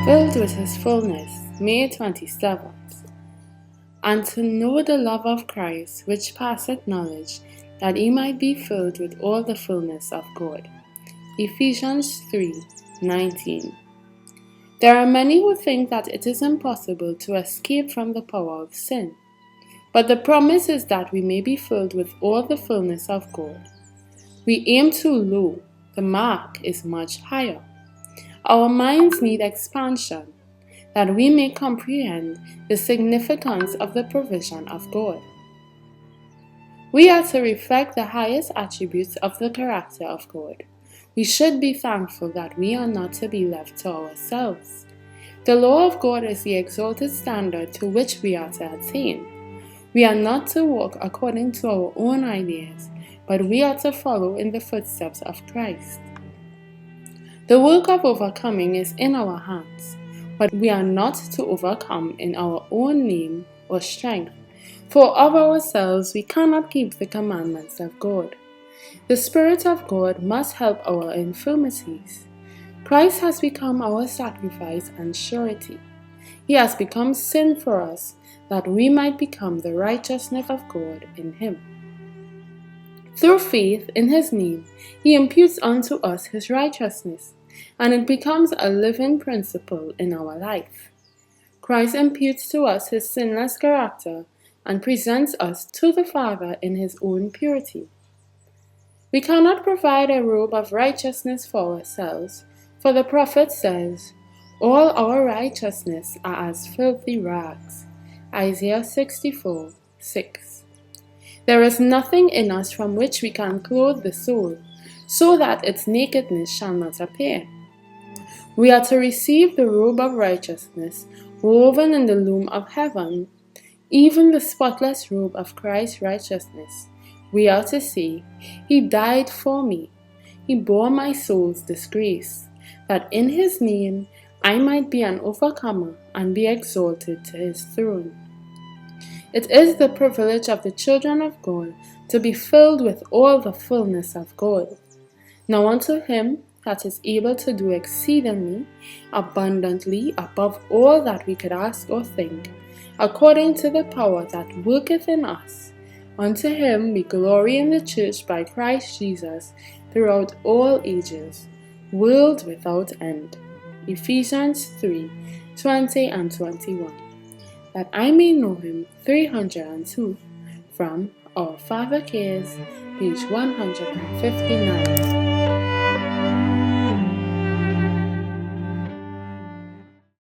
filled with his fullness, May 27th. And to know the love of Christ, which passeth knowledge, that ye might be filled with all the fullness of God. Ephesians 3:19. There are many who think that it is impossible to escape from the power of sin. But the promise is that we may be filled with all the fullness of God. We aim too low, the mark is much higher. Our minds need expansion, that we may comprehend the significance of the provision of God. We are to reflect the highest attributes of the character of God. We should be thankful that we are not to be left to ourselves. The law of God is the exalted standard to which we are to attain. We are not to walk according to our own ideas, but we are to follow in the footsteps of Christ. The work of overcoming is in our hands, but we are not to overcome in our own name or strength, for of ourselves we cannot keep the commandments of God. The Spirit of God must help our infirmities. Christ has become our sacrifice and surety. He has become sin for us, that we might become the righteousness of God in him. Through faith in his name, he imputes unto us his righteousness, and it becomes a living principle in our life. Christ imputes to us his sinless character and presents us to the Father in his own purity. We cannot provide a robe of righteousness for ourselves, for the prophet says, "All our righteousness are as filthy rags." Isaiah 64:6. There is nothing in us from which we can clothe the soul, so that its nakedness shall not appear. We are to receive the robe of righteousness woven in the loom of heaven, even the spotless robe of Christ's righteousness. We are to say, "He died for me. He bore my soul's disgrace, that in his name I might be an overcomer and be exalted to his throne." It is the privilege of the children of God to be filled with all the fullness of God. Now unto him that is able to do exceedingly abundantly above all that we could ask or think, according to the power that worketh in us, unto him be glory in the church by Christ Jesus throughout all ages, world without end. Ephesians 3:20 and 21. That I may know him, 302, from Our Father Cares, page 159.